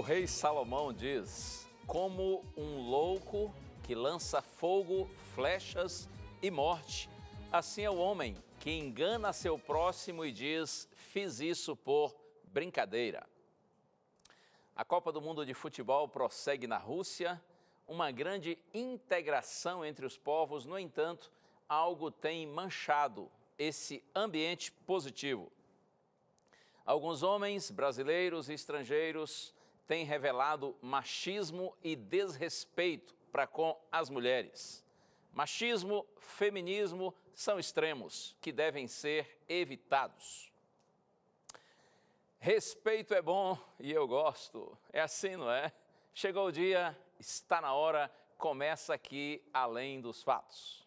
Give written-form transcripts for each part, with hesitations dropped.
rei Salomão diz: como um louco que lança fogo, flechas e morte, assim é o homem que engana seu próximo e diz: fiz isso por brincadeira. A Copa do Mundo de Futebol prossegue na Rússia, uma grande integração entre os povos. No entanto, algo tem manchado esse ambiente positivo. Alguns homens brasileiros e estrangeiros têm revelado machismo e desrespeito para com as mulheres. Machismo, feminismo são extremos que devem ser evitados. Respeito é bom e eu gosto. É assim, não é? Chegou o dia, está na hora, começa aqui Além dos Fatos.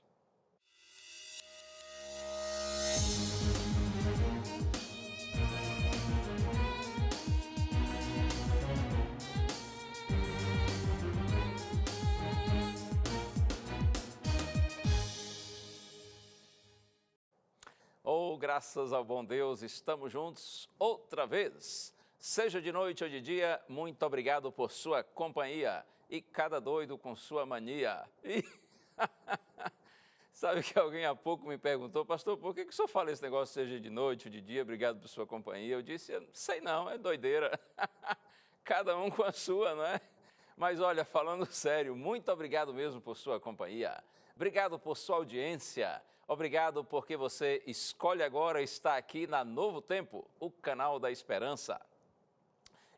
Oh, graças ao bom Deus, estamos juntos outra vez. Seja de noite ou de dia, muito obrigado por sua companhia. E cada doido com sua mania. Sabe que alguém há pouco me perguntou: pastor, por que o senhor fala esse negócio seja de noite ou de dia? Obrigado por sua companhia. Eu disse: eu não sei não, é doideira. Cada um com a sua, não é? Mas olha, falando sério, muito obrigado mesmo por sua companhia. Obrigado por sua audiência. Obrigado porque você escolhe agora estar aqui na Novo Tempo, o canal da esperança.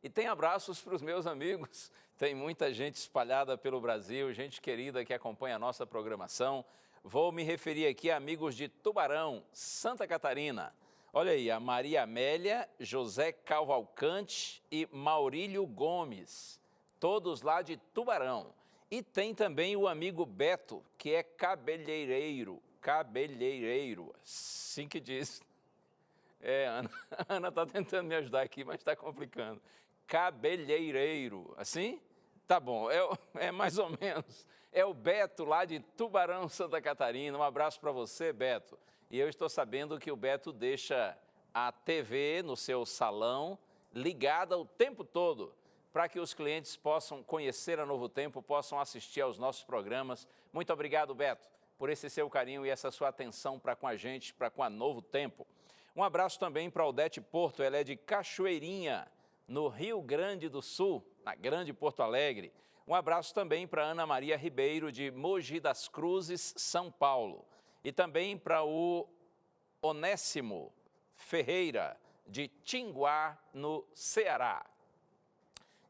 E tem abraços para os meus amigos. Tem muita gente espalhada pelo Brasil, gente querida que acompanha a nossa programação. Vou me referir aqui a amigos de Tubarão, Santa Catarina. Olha aí, a Maria Amélia, José Cavalcante e Maurílio Gomes, todos lá de Tubarão. E tem também o amigo Beto, que é cabeleireiro, assim que diz. Ana está tentando me ajudar aqui, mas está complicando. Cabeleireiro, assim? Tá bom, é mais ou menos. É o Beto lá de Tubarão, Santa Catarina. Um abraço para você, Beto. E eu estou sabendo que o Beto deixa a TV no seu salão ligada o tempo todo, para que os clientes possam conhecer a Novo Tempo, possam assistir aos nossos programas. Muito obrigado, Beto, por esse seu carinho e essa sua atenção para com a gente, para com a Novo Tempo. Um abraço também para a Odete Porto, ela é de Cachoeirinha, no Rio Grande do Sul, na Grande Porto Alegre. Um abraço também para Ana Maria Ribeiro, de Mogi das Cruzes, São Paulo. E também para o Onésimo Ferreira, de Tinguá, no Ceará.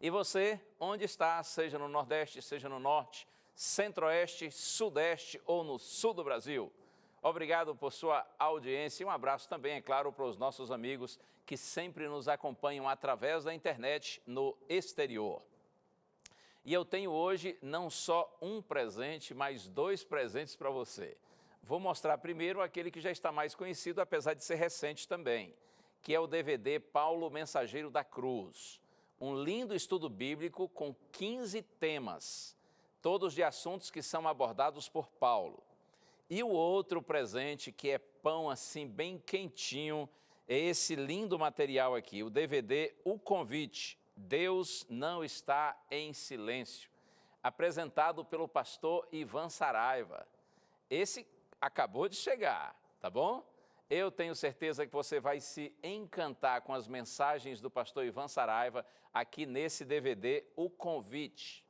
E você, onde está, seja no Nordeste, seja no Norte, Centro-Oeste, Sudeste ou no Sul do Brasil? Obrigado por sua audiência e um abraço também, é claro, para os nossos amigos que sempre nos acompanham através da internet no exterior. E eu tenho hoje não só um presente, mas dois presentes para você. Vou mostrar primeiro aquele que já está mais conhecido, apesar de ser recente também, que é o DVD Paulo Mensageiro da Cruz. Um lindo estudo bíblico com 15 temas, todos de assuntos que são abordados por Paulo. E o outro presente, que é pão assim bem quentinho, é esse lindo material aqui, o DVD O Convite, Deus Não Está em Silêncio, apresentado pelo pastor Ivan Saraiva. Esse acabou de chegar, tá bom? Eu tenho certeza que você vai se encantar com as mensagens do pastor Ivan Saraiva aqui nesse DVD, O Convite.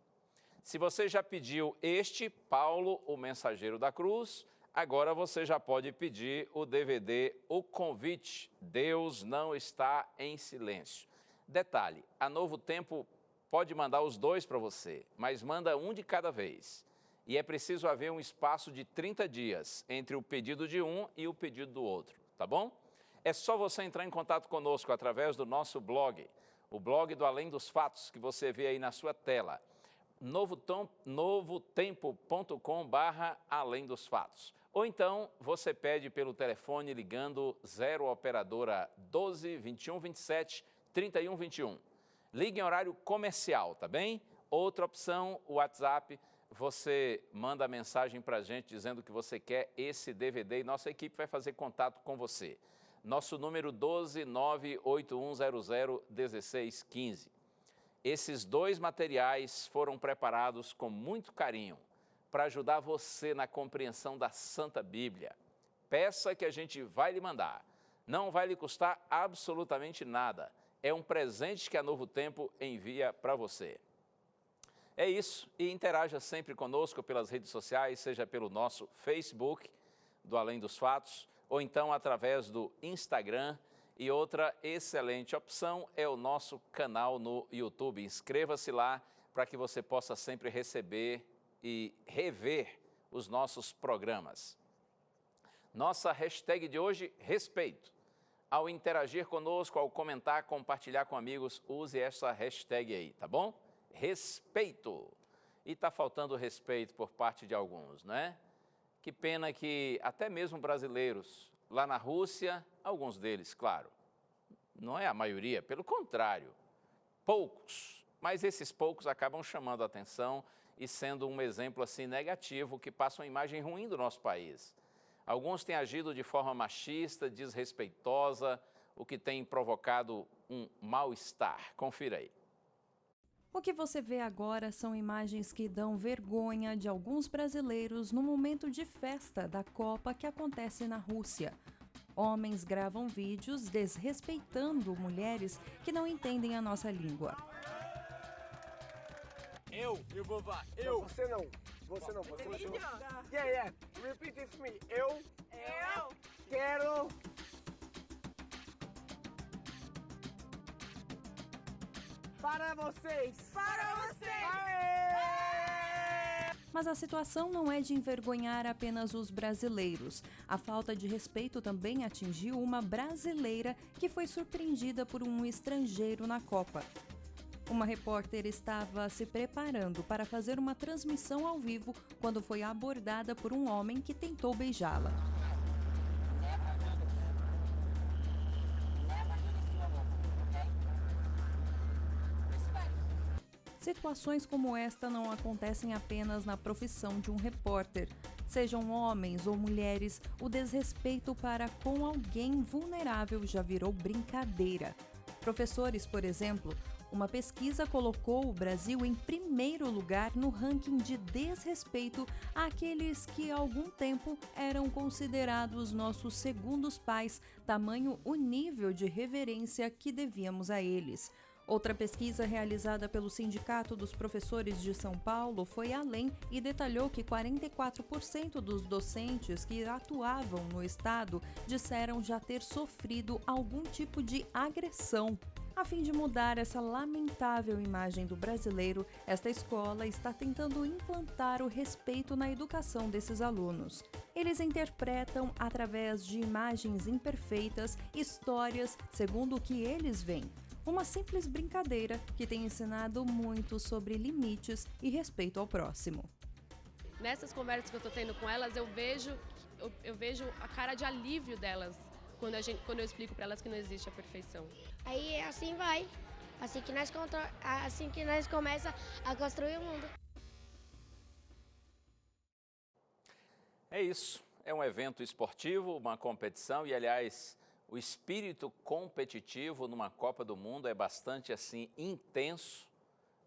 Se você já pediu este, Paulo, o Mensageiro da Cruz, agora você já pode pedir o DVD, O Convite, Deus Não Está em Silêncio. Detalhe, a Novo Tempo pode mandar os dois para você, mas manda um de cada vez. E é preciso haver um espaço de 30 dias entre o pedido de um e o pedido do outro, tá bom? É só você entrar em contato conosco através do nosso blog, o blog do Além dos Fatos, que você vê aí na sua tela, novotempo.com/Além dos Fatos. Ou então, você pede pelo telefone ligando 0 operadora 12 21 27 31 21. Ligue em horário comercial, tá bem? Outra opção, o WhatsApp, você manda a mensagem para a gente dizendo que você quer esse DVD e nossa equipe vai fazer contato com você. Nosso número 12 98100 1615. Esses 2 materiais foram preparados com muito carinho para ajudar você na compreensão da Santa Bíblia. Peça que a gente vai lhe mandar. Não vai lhe custar absolutamente nada. É um presente que a Novo Tempo envia para você. É isso, e interaja sempre conosco pelas redes sociais, seja pelo nosso Facebook, do Além dos Fatos, ou então através do Instagram. E outra excelente opção é o nosso canal no YouTube. Inscreva-se lá para que você possa sempre receber e rever os nossos programas. Nossa hashtag de hoje, respeito. Ao interagir conosco, ao comentar, compartilhar com amigos, use essa hashtag aí, tá bom? Respeito. E está faltando respeito por parte de alguns, não é? Que pena que até mesmo brasileiros, lá na Rússia, alguns deles, claro, não é a maioria, pelo contrário, poucos, mas esses poucos acabam chamando a atenção e sendo um exemplo assim negativo que passa uma imagem ruim do nosso país. Alguns têm agido de forma machista, desrespeitosa, o que tem provocado um mal-estar. Confira aí. O que você vê agora são imagens que dão vergonha de alguns brasileiros no momento de festa da Copa que acontece na Rússia. Homens gravam vídeos desrespeitando mulheres que não entendem a nossa língua. Eu vou falar. Eu. Você não. Você não. Yeah. Repeat it me. Eu quero. Para vocês. Mas a situação não é de envergonhar apenas os brasileiros. A falta de respeito também atingiu uma brasileira que foi surpreendida por um estrangeiro na Copa. Uma repórter estava se preparando para fazer uma transmissão ao vivo quando foi abordada por um homem que tentou beijá-la. Situações como esta não acontecem apenas na profissão de um repórter. Sejam homens ou mulheres, o desrespeito para com alguém vulnerável já virou brincadeira. Professores, por exemplo, uma pesquisa colocou o Brasil em primeiro lugar no ranking de desrespeito àqueles que há algum tempo eram considerados nossos segundos pais, tamanho o nível de reverência que devíamos a eles. Outra pesquisa realizada pelo Sindicato dos Professores de São Paulo foi além e detalhou que 44% dos docentes que atuavam no estado disseram já ter sofrido algum tipo de agressão. A fim de mudar essa lamentável imagem do brasileiro, esta escola está tentando implantar o respeito na educação desses alunos. Eles interpretam, através de imagens imperfeitas, histórias segundo o que eles veem. Uma simples brincadeira que tem ensinado muito sobre limites e respeito ao próximo. Nessas conversas que eu estou tendo com elas, eu vejo a cara de alívio delas quando eu explico para elas que não existe a perfeição. Aí assim vai, assim que nós começa a construir o mundo. É isso, é um evento esportivo, uma competição e, aliás, o espírito competitivo numa Copa do Mundo é bastante assim intenso,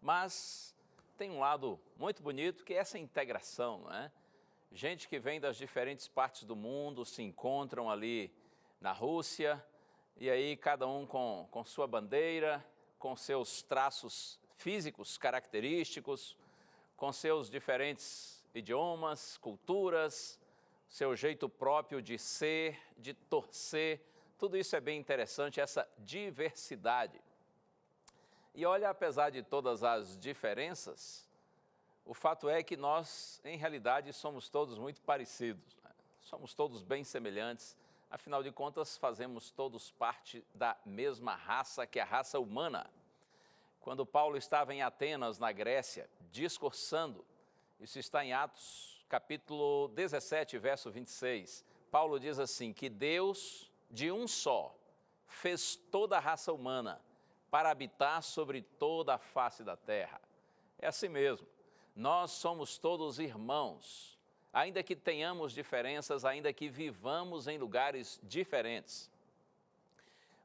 mas tem um lado muito bonito que é essa integração, não é? Gente que vem das diferentes partes do mundo se encontram ali na Rússia e aí cada um com sua bandeira, com seus traços físicos característicos, com seus diferentes idiomas, culturas, seu jeito próprio de ser, de torcer. Tudo isso é bem interessante, essa diversidade. E olha, apesar de todas as diferenças, o fato é que nós, em realidade, somos todos muito parecidos, né? Somos todos bem semelhantes, afinal de contas, fazemos todos parte da mesma raça, que é a raça humana. Quando Paulo estava em Atenas, na Grécia, discursando, isso está em Atos, capítulo 17, verso 26, Paulo diz assim, que Deus, de um só, fez toda a raça humana para habitar sobre toda a face da terra. É assim mesmo, nós somos todos irmãos, ainda que tenhamos diferenças, ainda que vivamos em lugares diferentes.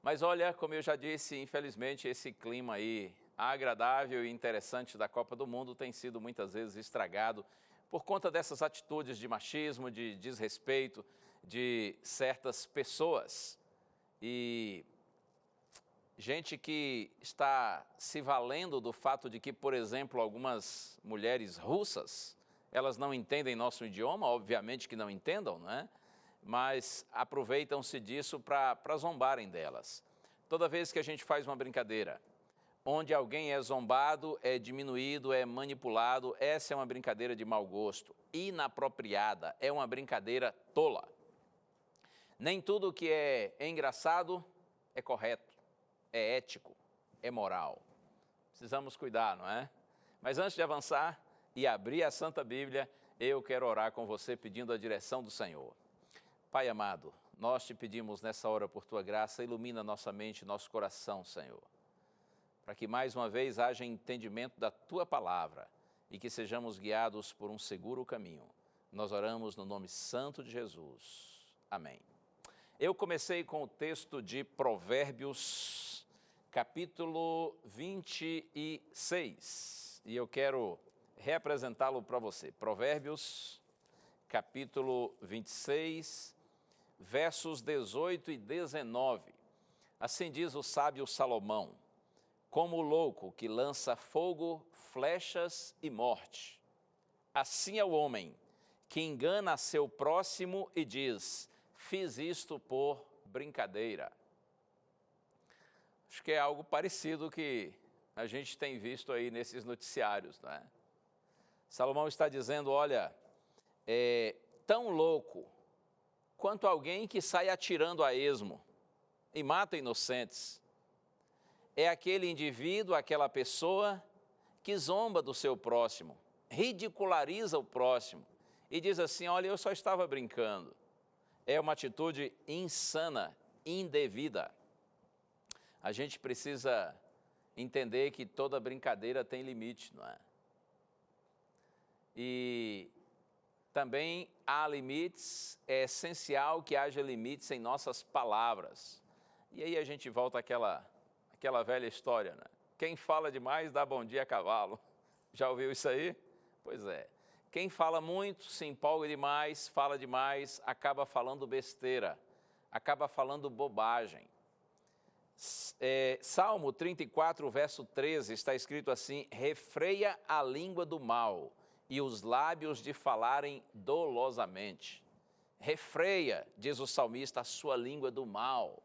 Mas olha, como eu já disse, infelizmente esse clima aí agradável e interessante da Copa do Mundo tem sido muitas vezes estragado por conta dessas atitudes de machismo, de desrespeito de certas pessoas. E gente que está se valendo do fato de que, por exemplo, algumas mulheres russas, elas não entendem nosso idioma, obviamente que não entendam, né? Mas aproveitam-se disso para zombarem delas. Toda vez que a gente faz uma brincadeira, onde alguém é zombado, é diminuído, é manipulado, essa é uma brincadeira de mau gosto, inapropriada, é uma brincadeira tola. Nem tudo que é engraçado é correto, é ético, é moral. Precisamos cuidar, não é? Mas antes de avançar e abrir a Santa Bíblia, eu quero orar com você pedindo a direção do Senhor. Pai amado, nós te pedimos nessa hora por tua graça, ilumina nossa mente e nosso coração, Senhor, para que mais uma vez haja entendimento da tua palavra e que sejamos guiados por um seguro caminho. Nós oramos no nome santo de Jesus. Amém. Eu comecei com o texto de Provérbios, capítulo 26, e eu quero reapresentá-lo para você. Provérbios, capítulo 26, versos 18 e 19. Assim diz o sábio Salomão: como o louco que lança fogo, flechas e morte, assim é o homem que engana a seu próximo e diz: fiz isto por brincadeira. Acho que é algo parecido que a gente tem visto aí nesses noticiários, não é? Salomão está dizendo, olha, é tão louco quanto alguém que sai atirando a esmo e mata inocentes. É aquele indivíduo, aquela pessoa que zomba do seu próximo, ridiculariza o próximo e diz assim, olha, eu só estava brincando. É uma atitude insana, indevida. A gente precisa entender que toda brincadeira tem limite, não é? E também há limites, é essencial que haja limites em nossas palavras. E aí a gente volta àquela velha história, né? Quem fala demais dá bom dia a cavalo. Já ouviu isso aí? Pois é. Quem fala muito, se empolga demais, fala demais, acaba falando besteira, acaba falando bobagem. Salmo 34, verso 13, está escrito assim, refreia a língua do mal e os lábios de falarem dolosamente. Refreia, diz o salmista, a sua língua do mal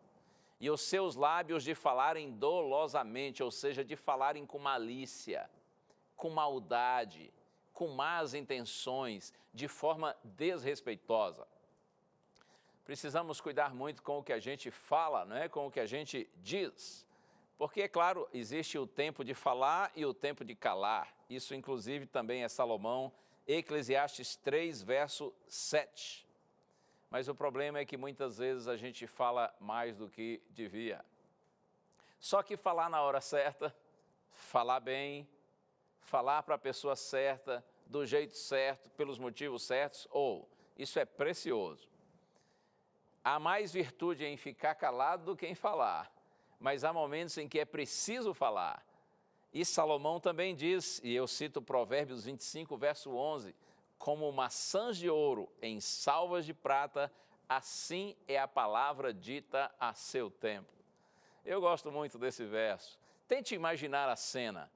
e os seus lábios de falarem dolosamente, ou seja, de falarem com malícia, com maldade, com más intenções, de forma desrespeitosa. Precisamos cuidar muito com o que a gente fala, não é? Com o que a gente diz. Porque, é claro, existe o tempo de falar e o tempo de calar. Isso, inclusive, também é Salomão, Eclesiastes 3, verso 7. Mas o problema é que muitas vezes a gente fala mais do que devia. Só que falar na hora certa, falar bem, falar para a pessoa certa, do jeito certo, pelos motivos certos, isso é precioso. Há mais virtude em ficar calado do que em falar, mas há momentos em que é preciso falar. E Salomão também diz, e eu cito Provérbios 25, verso 11, como maçãs de ouro em salvas de prata, assim é a palavra dita a seu tempo. Eu gosto muito desse verso. Tente imaginar a cena.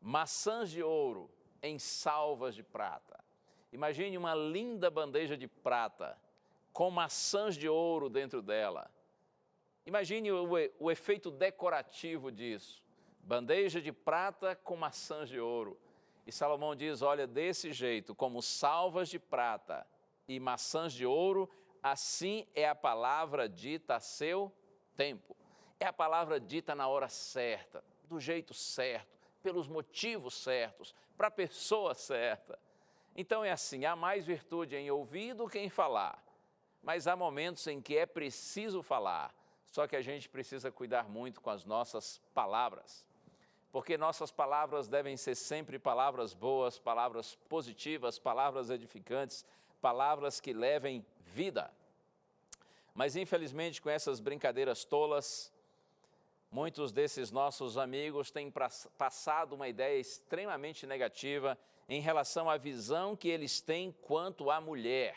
Maçãs de ouro em salvas de prata. Imagine uma linda bandeja de prata com maçãs de ouro dentro dela. Imagine o efeito decorativo disso. Bandeja de prata com maçãs de ouro. E Salomão diz, olha, desse jeito, como salvas de prata e maçãs de ouro, assim é a palavra dita a seu tempo. É a palavra dita na hora certa, do jeito certo, pelos motivos certos, para a pessoa certa. Então é assim, há mais virtude em ouvir do que em falar, mas há momentos em que é preciso falar, só que a gente precisa cuidar muito com as nossas palavras, porque nossas palavras devem ser sempre palavras boas, palavras positivas, palavras edificantes, palavras que levem vida. Mas infelizmente com essas brincadeiras tolas, Muitos desses nossos amigos têm passado uma ideia extremamente negativa em relação à visão que eles têm quanto à mulher.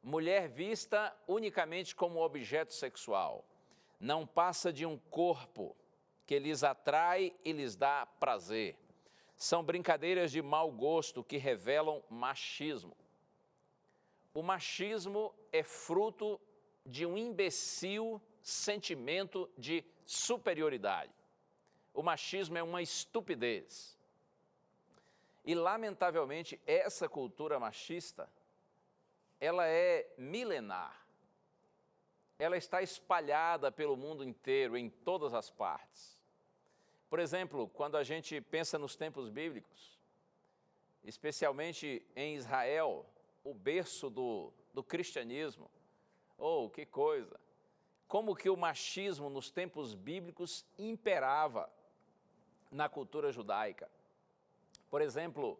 Mulher vista unicamente como objeto sexual. Não passa de um corpo que lhes atrai e lhes dá prazer. São brincadeiras de mau gosto que revelam machismo. O machismo é fruto de um imbecil sentimento de superioridade. O machismo é uma estupidez. E, lamentavelmente, essa cultura machista, ela é milenar. Ela está espalhada pelo mundo inteiro, em todas as partes. Por exemplo, quando a gente pensa nos tempos bíblicos, especialmente em Israel, o berço do cristianismo, que coisa! Como que o machismo nos tempos bíblicos imperava na cultura judaica. Por exemplo,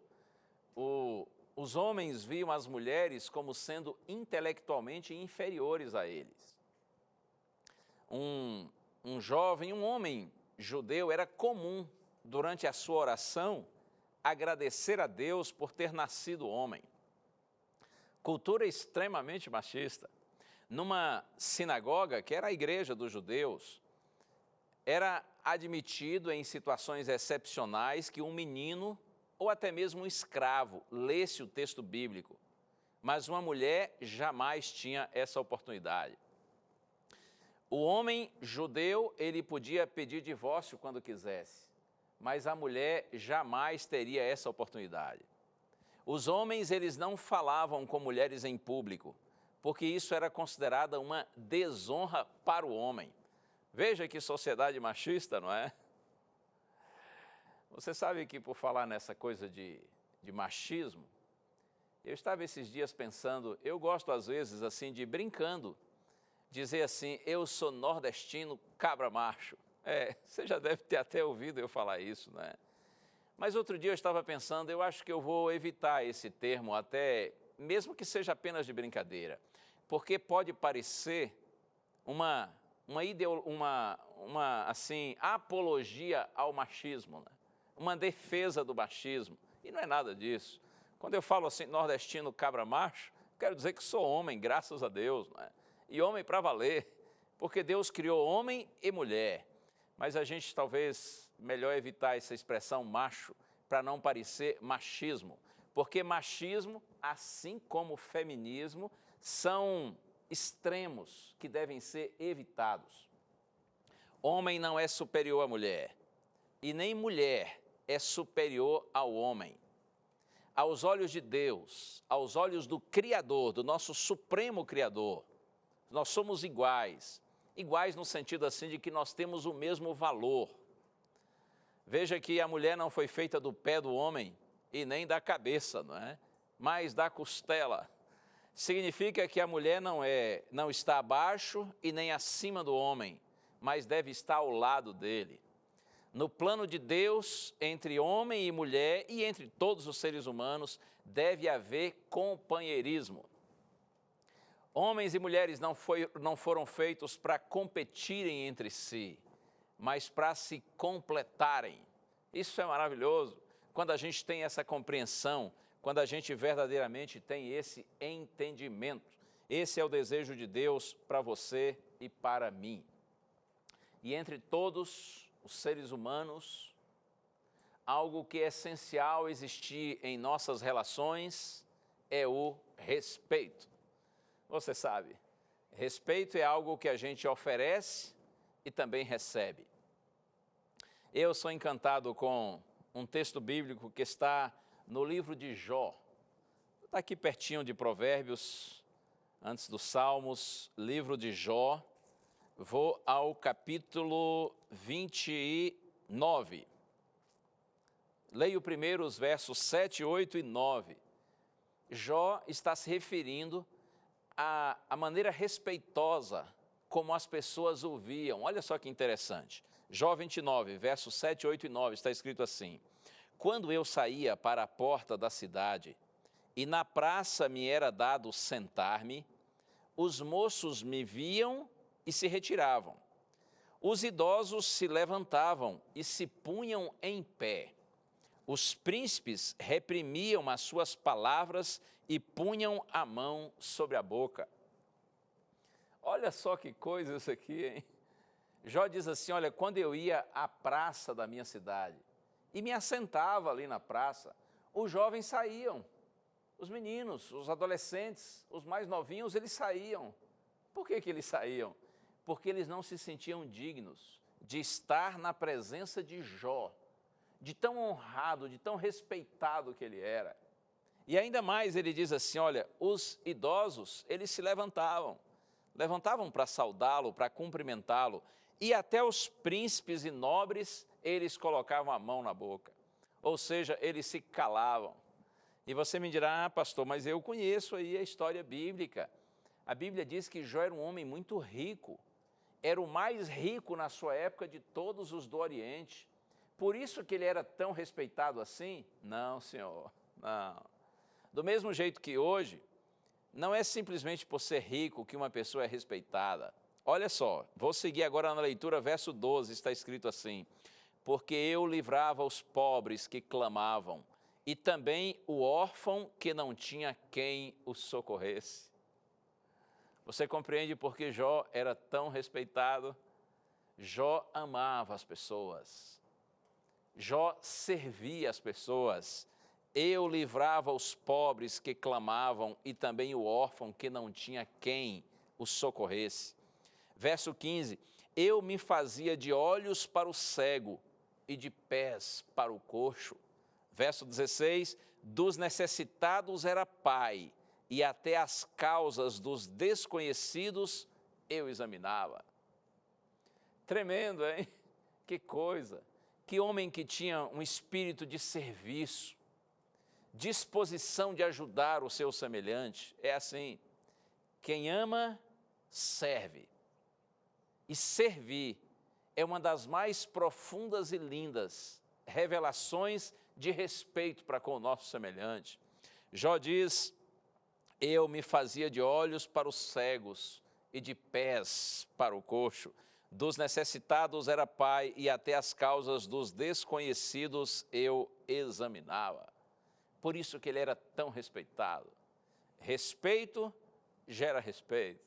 os homens viam as mulheres como sendo intelectualmente inferiores a eles. Um homem judeu, era comum, durante a sua oração, agradecer a Deus por ter nascido homem. Cultura extremamente machista. Numa sinagoga, que era a igreja dos judeus, era admitido em situações excepcionais que um menino ou até mesmo um escravo lesse o texto bíblico, mas uma mulher jamais tinha essa oportunidade. O homem judeu, ele podia pedir divórcio quando quisesse, mas a mulher jamais teria essa oportunidade. Os homens, eles não falavam com mulheres em público, porque isso era considerada uma desonra para o homem. Veja que sociedade machista, não é? Você sabe que, por falar nessa coisa de machismo, eu estava esses dias pensando, eu gosto às vezes assim de brincando, dizer assim, eu sou nordestino cabra macho. Você já deve ter até ouvido eu falar isso, né? Mas outro dia eu estava pensando, eu acho que eu vou evitar esse termo até, mesmo que seja apenas de brincadeira, porque pode parecer uma apologia ao machismo, né? Uma defesa do machismo, e não é nada disso. Quando eu falo assim, nordestino cabra macho, quero dizer que sou homem, graças a Deus, né? E homem para valer, porque Deus criou homem e mulher. Mas a gente talvez melhor evitar essa expressão macho, para não parecer machismo, porque machismo, assim como feminismo, são extremos que devem ser evitados. Homem não é superior à mulher, e nem mulher é superior ao homem. Aos olhos de Deus, aos olhos do Criador, do nosso Supremo Criador, nós somos iguais. Iguais no sentido assim de que nós temos o mesmo valor. Veja que a mulher não foi feita do pé do homem e nem da cabeça, não é? Mas da costela. Significa que a mulher não está abaixo e nem acima do homem, mas deve estar ao lado dele. No plano de Deus, entre homem e mulher e entre todos os seres humanos, deve haver companheirismo. Homens e mulheres não foram feitos para competirem entre si, mas para se completarem. Isso é maravilhoso, quando a gente tem essa compreensão, quando a gente verdadeiramente tem esse entendimento. Esse é o desejo de Deus para você e para mim. E entre todos os seres humanos, algo que é essencial existir em nossas relações é o respeito. Você sabe, respeito é algo que a gente oferece e também recebe. Eu sou encantado com um texto bíblico que está no livro de Jó. Está aqui pertinho de Provérbios, antes dos Salmos, livro de Jó. Vou ao capítulo 29. Leio primeiro os versos 7, 8 e 9. Jó está se referindo à maneira respeitosa como as pessoas o viam. Olha só que interessante. Jó 29, versos 7, 8 e 9, está escrito assim: Quando eu saía para a porta da cidade, e na praça me era dado sentar-me, os moços me viam e se retiravam. Os idosos se levantavam e se punham em pé. Os príncipes reprimiam as suas palavras e punham a mão sobre a boca. Olha só que coisa isso aqui, hein? Jó diz assim, olha, quando eu ia à praça da minha cidade e me assentava ali na praça, os jovens saíam, os meninos, os adolescentes, os mais novinhos, eles saíam. Por que eles saíam? Porque eles não se sentiam dignos de estar na presença de Jó, de tão honrado, de tão respeitado que ele era. E ainda mais ele diz assim, olha, os idosos, eles se levantavam para saudá-lo, para cumprimentá-lo, e até os príncipes e nobres, eles colocavam a mão na boca, ou seja, eles se calavam. E você me dirá, pastor, mas eu conheço aí a história bíblica. A Bíblia diz que Jó era um homem muito rico, era o mais rico na sua época de todos os do Oriente. Por isso que ele era tão respeitado assim? Não, senhor, não. Do mesmo jeito que hoje, não é simplesmente por ser rico que uma pessoa é respeitada. Olha só, vou seguir agora na leitura, verso 12, está escrito assim, porque eu livrava os pobres que clamavam, e também o órfão que não tinha quem o socorresse. Você compreende por que Jó era tão respeitado? Jó amava as pessoas. Jó servia as pessoas. Eu livrava os pobres que clamavam e também o órfão que não tinha quem o socorresse. Verso 15, eu me fazia de olhos para o cego e de pés para o coxo. Verso 16, dos necessitados era pai, e até as causas dos desconhecidos eu examinava. Tremendo, hein? Que coisa! Que homem que tinha um espírito de serviço, disposição de ajudar o seu semelhante. É assim, quem ama, serve. E servir é uma das mais profundas e lindas revelações de respeito para com o nosso semelhante. Jó diz, eu me fazia de olhos para os cegos e de pés para o coxo. Dos necessitados era pai e até as causas dos desconhecidos eu examinava. Por isso que ele era tão respeitado. Respeito gera respeito.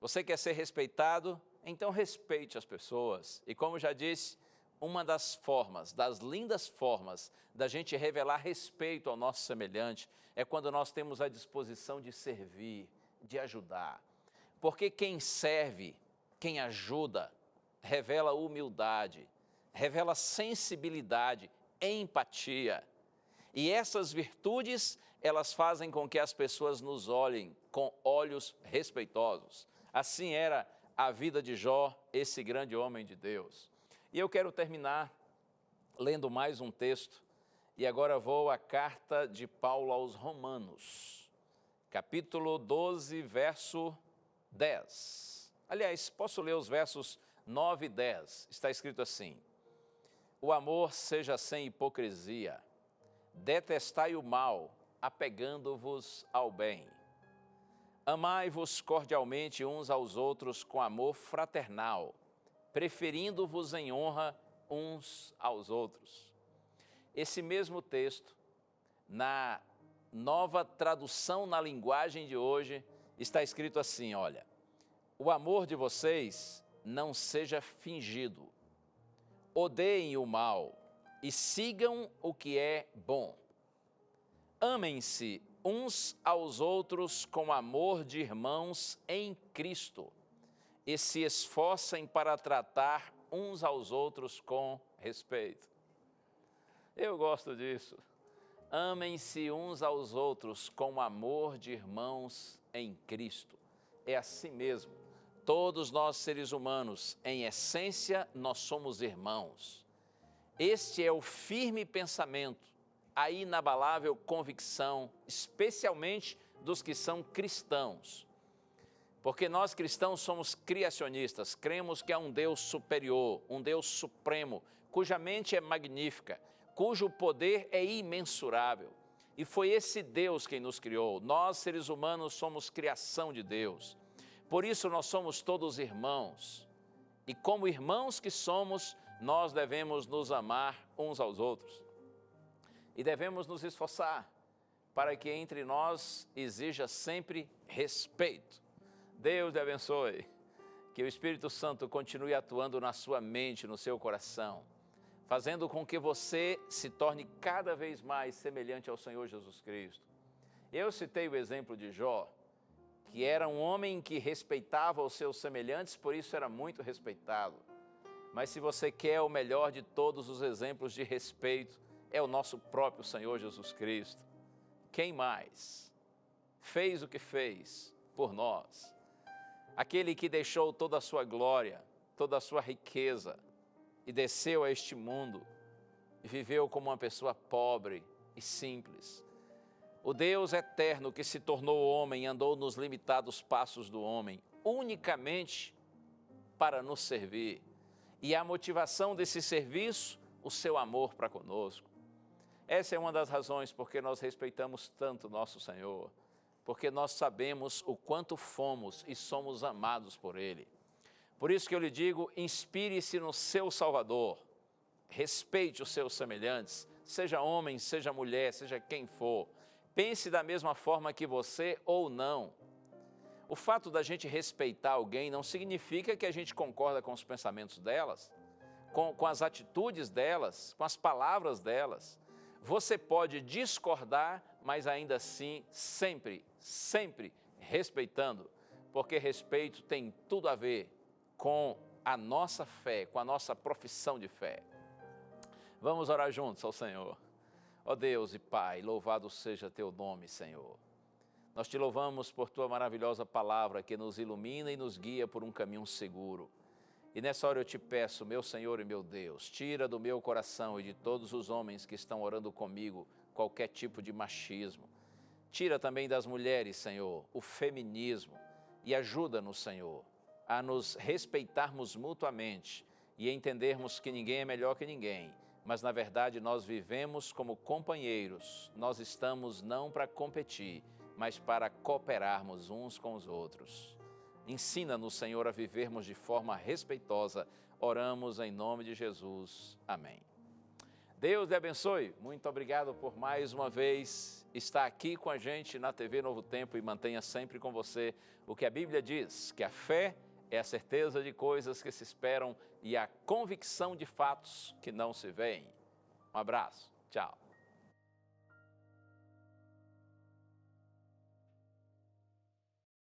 Você quer ser respeitado? Então respeite as pessoas. E como já disse, uma das formas, das lindas formas da gente revelar respeito ao nosso semelhante é quando nós temos a disposição de servir, de ajudar. Porque quem serve, quem ajuda, revela humildade, revela sensibilidade, empatia. E essas virtudes, elas fazem com que as pessoas nos olhem com olhos respeitosos. Assim era a vida de Jó, esse grande homem de Deus. E eu quero terminar lendo mais um texto, e agora vou à carta de Paulo aos Romanos, capítulo 12, verso 10. Aliás, posso ler os versos 9 e 10. Está escrito assim, o amor seja sem hipocrisia, detestai o mal, apegando-vos ao bem. Amai-vos cordialmente uns aos outros com amor fraternal, preferindo-vos em honra uns aos outros. Esse mesmo texto, na nova tradução na linguagem de hoje, está escrito assim, olha, o amor de vocês não seja fingido, odeiem o mal e sigam o que é bom. Amem-se uns aos outros com amor de irmãos em Cristo e se esforcem para tratar uns aos outros com respeito. Eu gosto disso. Amem-se uns aos outros com amor de irmãos em Cristo. É assim mesmo. Todos nós seres humanos, em essência, nós somos irmãos. Este é o firme pensamento, a inabalável convicção, especialmente dos que são cristãos. Porque nós cristãos somos criacionistas, cremos que há um Deus superior, um Deus supremo, cuja mente é magnífica, cujo poder é imensurável. E foi esse Deus quem nos criou. Nós, seres humanos, somos criação de Deus. Por isso nós somos todos irmãos. E como irmãos que somos, nós devemos nos amar uns aos outros. E devemos nos esforçar para que entre nós exija sempre respeito. Deus te abençoe. Que o Espírito Santo continue atuando na sua mente, no seu coração, fazendo com que você se torne cada vez mais semelhante ao Senhor Jesus Cristo. Eu citei o exemplo de Jó, que era um homem que respeitava os seus semelhantes, por isso era muito respeitado. Mas se você quer o melhor de todos os exemplos de respeito, é o nosso próprio Senhor Jesus Cristo. Quem mais fez o que fez por nós? Aquele que deixou toda a sua glória, toda a sua riqueza e desceu a este mundo e viveu como uma pessoa pobre e simples. O Deus eterno que se tornou homem e andou nos limitados passos do homem, unicamente para nos servir. E a motivação desse serviço, o seu amor para conosco. Essa é uma das razões porque nós respeitamos tanto nosso Senhor, porque nós sabemos o quanto fomos e somos amados por Ele. Por isso que eu lhe digo, inspire-se no seu Salvador, respeite os seus semelhantes, seja homem, seja mulher, seja quem for, pense da mesma forma que você ou não. O fato da gente respeitar alguém não significa que a gente concorda com os pensamentos delas, com as atitudes delas, com as palavras delas. Você pode discordar, mas ainda assim sempre respeitando, porque respeito tem tudo a ver com a nossa fé, com a nossa profissão de fé. Vamos orar juntos ao Senhor. Ó Deus e Pai, louvado seja teu nome, Senhor. Nós te louvamos por tua maravilhosa palavra que nos ilumina e nos guia por um caminho seguro. E nessa hora eu te peço, meu Senhor e meu Deus, tira do meu coração e de todos os homens que estão orando comigo qualquer tipo de machismo. Tira também das mulheres, Senhor, o feminismo e ajuda-nos, Senhor, a nos respeitarmos mutuamente e entendermos que ninguém é melhor que ninguém, mas na verdade nós vivemos como companheiros, nós estamos não para competir, mas para cooperarmos uns com os outros. Ensina-nos, Senhor, a vivermos de forma respeitosa. Oramos em nome de Jesus. Amém. Deus te abençoe. Muito obrigado por mais uma vez estar aqui com a gente na TV Novo Tempo e mantenha sempre com você o que a Bíblia diz, que a fé é a certeza de coisas que se esperam e a convicção de fatos que não se veem. Um abraço. Tchau.